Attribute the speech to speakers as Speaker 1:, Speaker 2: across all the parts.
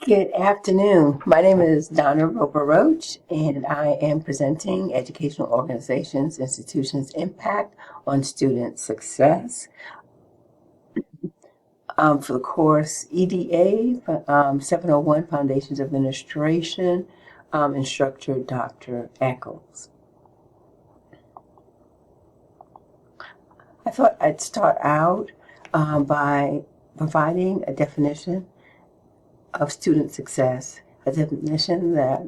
Speaker 1: Good afternoon. My name is Donna Roper-Roach, and I am presenting Educational Organizations, Institutions' Impact on Student Success for the course EDA 701 Foundations of Administration, instructor Dr. Eccles. I thought I'd start out by providing a definition of student success, a definition that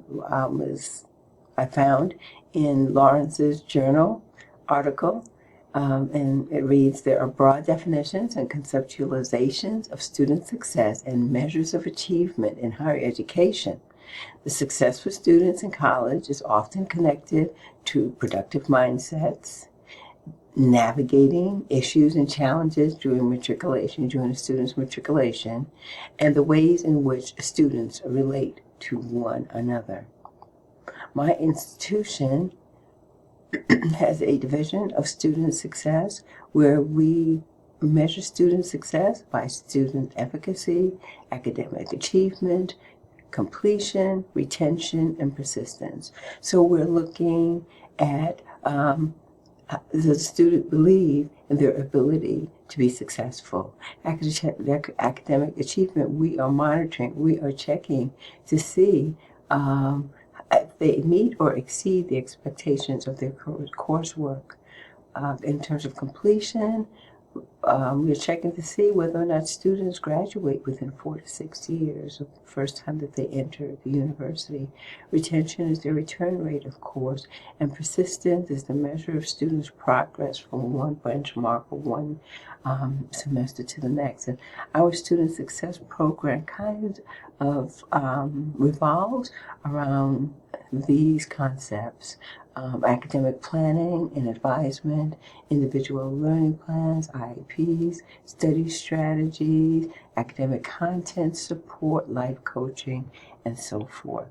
Speaker 1: I found in Lawrence's journal article, and it reads, there are broad definitions and conceptualizations of student success and measures of achievement in higher education. The success for students in college is often connected to productive mindsets, navigating issues and challenges during a student's matriculation, and the ways in which students relate to one another. My institution has a division of student success where we measure student success by student efficacy, academic achievement, completion, retention, and persistence. So we're looking at does the student believe in their ability to be successful? Academic achievement, we are monitoring, we are checking to see if they meet or exceed the expectations of their coursework. In terms of completion, we're checking to see whether or not students graduate within 4 to 6 years of the first time that they enter the university. Retention is their return rate, of course, and persistence is the measure of students' progress from one benchmark or one semester to the next. And our student success program kind of revolves around these concepts. Academic planning and advisement, individual learning plans, IEPs, study strategies, academic content support, life coaching, and so forth.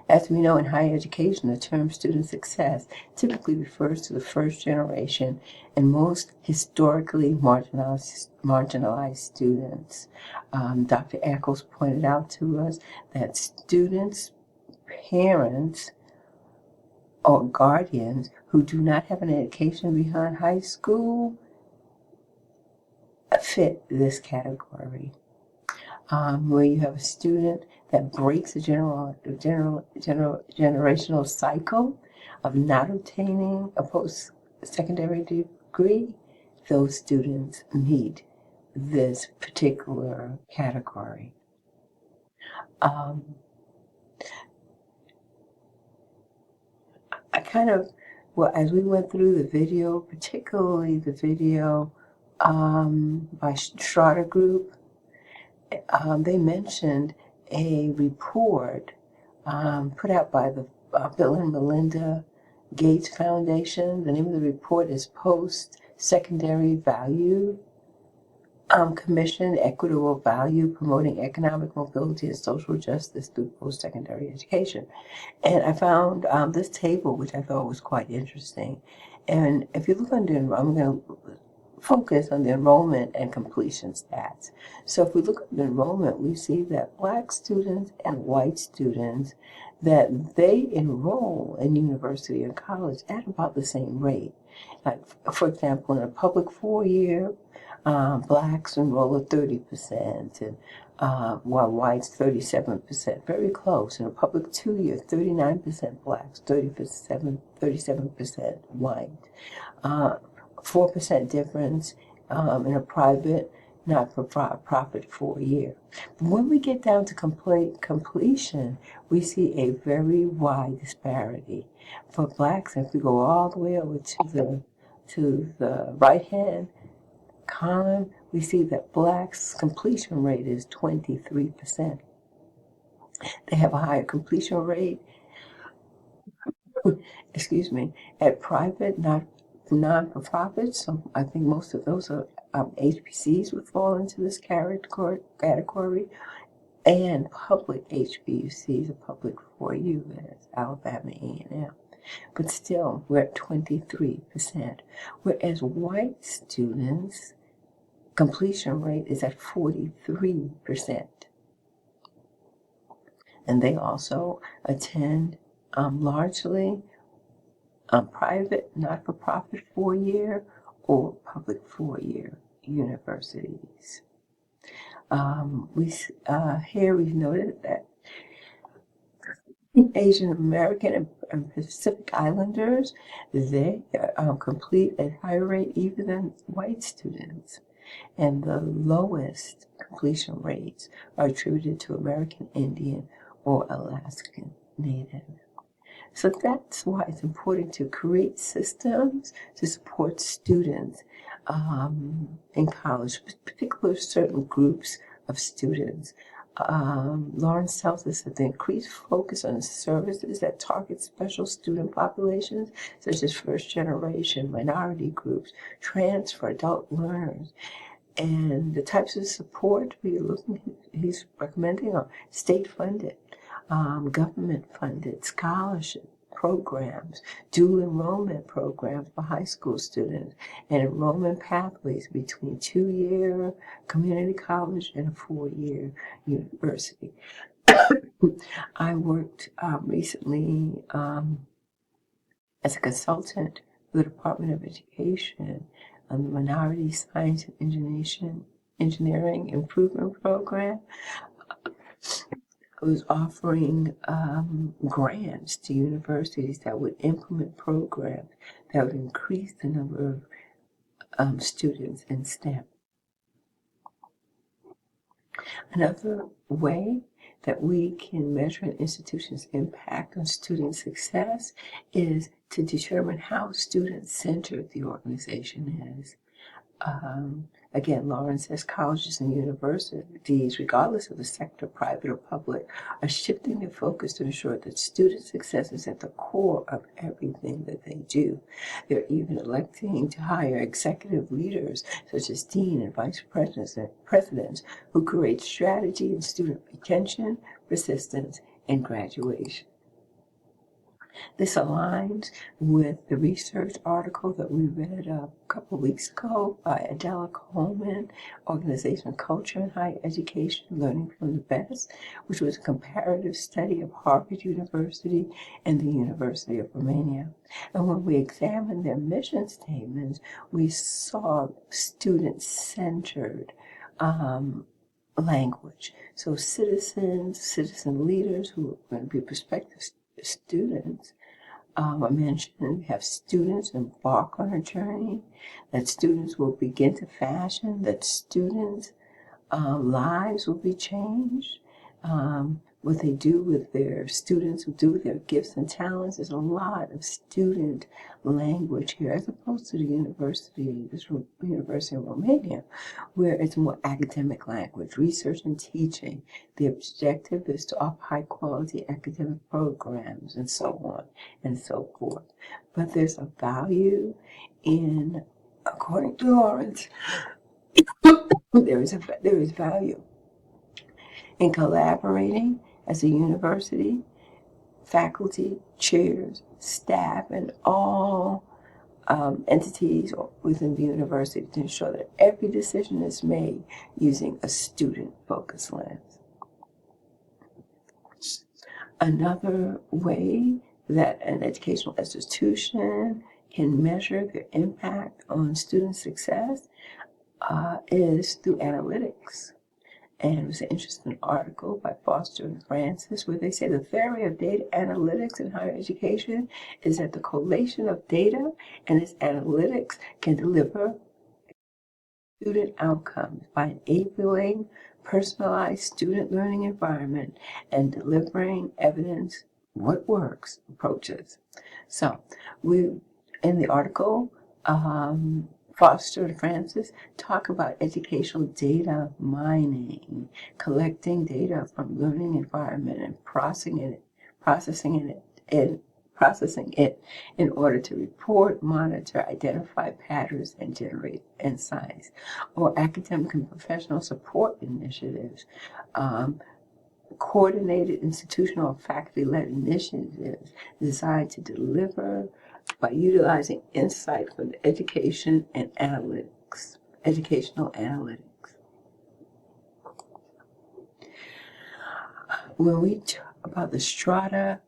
Speaker 1: As we know in higher education, the term student success typically refers to the first generation and most historically marginalized students. Dr. Eccles pointed out to us that students' parents or guardians who do not have an education beyond high school fit this category. Where you have a student that breaks a generational cycle of not obtaining a post-secondary degree, those students meet this particular category. As we went through the video, particularly the video by Schroeder Group, they mentioned a report put out by the Bill and Melinda Gates Foundation. The name of the report is Post-Secondary Value Commission, Equitable Value, Promoting Economic Mobility and Social Justice Through Post-Secondary Education. And I found this table, which I thought was quite interesting. And if you look under, I'm going to focus on the enrollment and completion stats. So if we look at the enrollment, we see that Black students and white students, that they enroll in university and college at about the same rate. Like, for example, in a public 4-year, Blacks enroll at 30%, and while whites 37%, very close. In a public 2-year, 39% Blacks, 37% white. 4% difference in a private, not-for-profit 4-year. But when we get down to completion, we see a very wide disparity. For Blacks, if we go all the way over to the right-hand column, we see that Blacks' completion rate is 23%. They have a higher completion rate, excuse me, at private, non-for-profits. So I think most of those are HBCs would fall into this category, and public HBCs, a public 4U, that's Alabama A&M. But still, we're at 23%, whereas white students completion rate is at 43%. And they also attend largely private, not-for-profit four-year or public four-year universities. Here we've noted that Asian American and Pacific Islanders, they complete at higher rate even than white students. And the lowest completion rates are attributed to American Indian or Alaskan Native. So that's why it's important to create systems to support students in college, particularly certain groups of students. Lawrence tells us that the increased focus on services that target special student populations, such as first generation, minority groups, transfer, adult learners, and the types of support he's recommending are state-funded, government-funded scholarship programs, dual enrollment programs for high school students, and enrollment pathways between two-year community college and a four-year university. I worked recently as a consultant for the Department of Education on the Minority Science and Engineering Improvement Program. I was offering grants to universities that would implement programs that would increase the number of students in STEM. Another way that we can measure an institution's impact on student success is to determine how student-centered the organization is. Again, Lawrence says colleges and universities, regardless of the sector, private or public, are shifting their focus to ensure that student success is at the core of everything that they do. They're even electing to hire executive leaders, such as dean and vice presidents, who create strategy in student retention, persistence, and graduation. This aligns with the research article that we read a couple weeks ago by Adela Coleman, Organizational Culture in Higher Education, Learning from the Best, which was a comparative study of Harvard University and the University of Romania. And when we examined their mission statements, we saw student-centered language. So citizen leaders who are going to be prospective students, I mentioned we have students embark on a journey, that students will begin to fashion, that students' lives will be changed. What they do with their students, will do with their gifts and talents. There's a lot of student language here, as opposed to the University of Romania, where it's more academic language, research and teaching. The objective is to offer high quality academic programs and so on and so forth. But there's a value in, according to Lawrence, there is value in collaborating as a university, faculty, chairs, staff, and all entities within the university to ensure that every decision is made using a student-focused lens. Another way that an educational institution can measure their impact on student success is through analytics. And it was an interesting article by Foster and Francis where they say the theory of data analytics in higher education is that the collation of data and its analytics can deliver student outcomes by enabling personalized student learning environment and delivering evidence what works approaches. So in the article, Foster and Francis talk about educational data mining, collecting data from learning environment and processing it in order to report, monitor, identify patterns, and generate insights. Or academic and professional support initiatives, coordinated institutional faculty-led initiatives designed to deliver by utilizing insight from the education and analytics educational analytics. When we talk about the Strata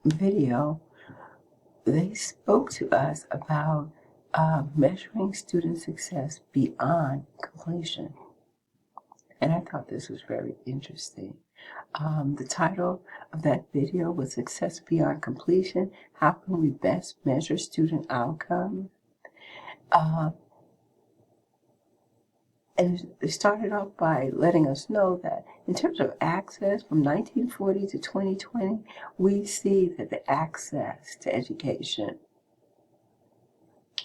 Speaker 1: video, they spoke to us about measuring student success beyond completion. And I thought this was very interesting. The title of that video was Success Beyond Completion, How Can We Best Measure Student Outcomes? And it started off by letting us know that in terms of access from 1940 to 2020, we see that the access to education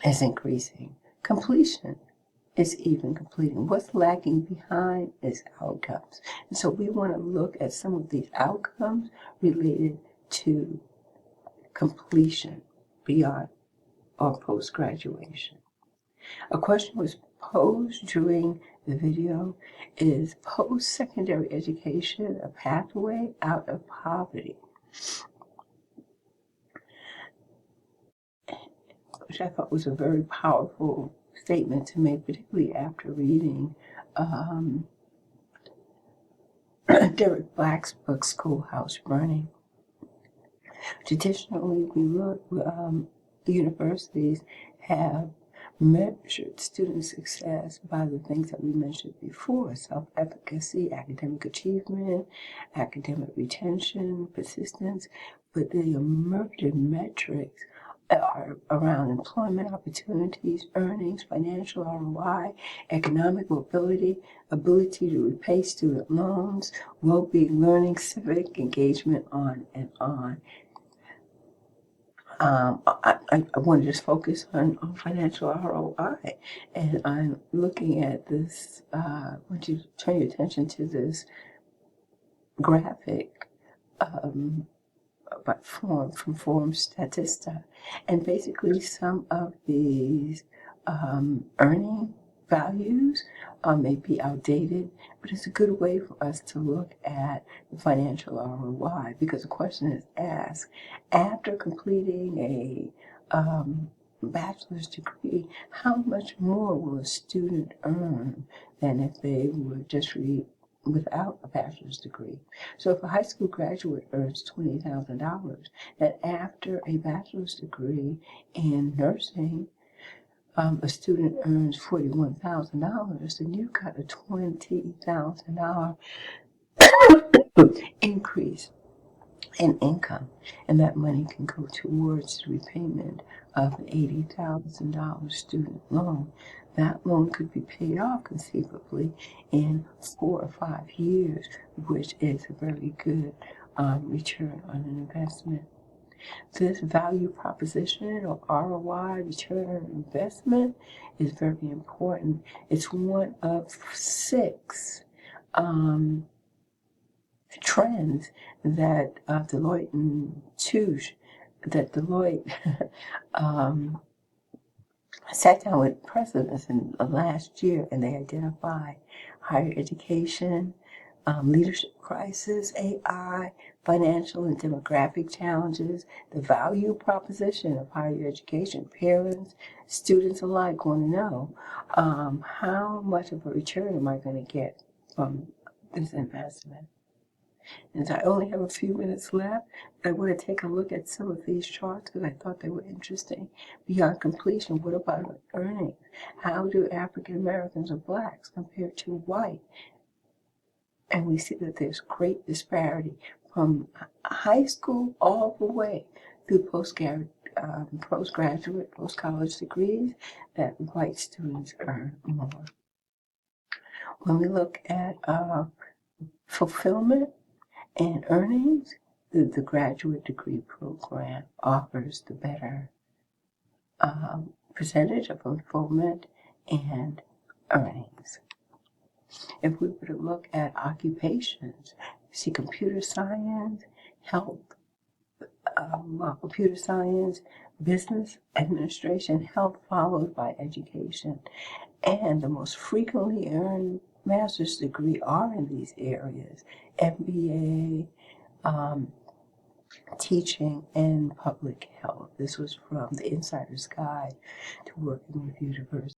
Speaker 1: is increasing. Completion is even completing. What's lagging behind is outcomes. And so we want to look at some of these outcomes related to completion beyond or post-graduation. A question was posed during the video: is post-secondary education a pathway out of poverty? Which I thought was a very powerful statement to make, particularly after reading Derek Black's book, Schoolhouse Burning. Traditionally, we look, the universities have measured student success by the things that we mentioned before: self-efficacy, academic achievement, academic retention, persistence. But the emerging metrics are around employment opportunities, earnings, financial ROI, economic mobility, ability to repay student loans, well-being, learning, civic engagement, on and on. I want to just focus on financial ROI, and I'm looking at this. I want you to turn your attention to this graphic from Forum Statista, and basically some of these earning values may be outdated, but it's a good way for us to look at the financial ROI, because the question is asked: after completing a bachelor's degree, how much more will a student earn than if they were just without a bachelor's degree? So if a high school graduate earns $20,000, then after a bachelor's degree in nursing, a student earns $41,000, then you've got a $20,000 increase in income, and that money can go towards the repayment of an $80,000 student loan. That loan could be paid off conceivably in 4 or 5 years, which is a very good return on an investment. This value proposition, or ROI, return on investment, is very important. It's one of 6 trends that Deloitte and Touche, that Deloitte sat down with presidents in last year, and they identified higher education, leadership crisis, AI, financial and demographic challenges, the value proposition of higher education. Parents, students alike want to know, how much of a return am I going to get from this investment? And I only have a few minutes left. I want to take a look at some of these charts because I thought they were interesting. Beyond completion, what about earnings? How do African Americans or blacks compare to white? And we see that there's great disparity from high school all the way through postgraduate, post-college degrees, that white students earn more. When we look at fulfillment and earnings, the graduate degree program offers the better percentage of fulfillment and earnings. If we were to look at occupations, see computer science, health, computer science, business administration, health, followed by education. And the most frequently earned master's degree are in these areas: MBA, Teaching in Public Health. This was from the Insider's Guide to Working with Universities.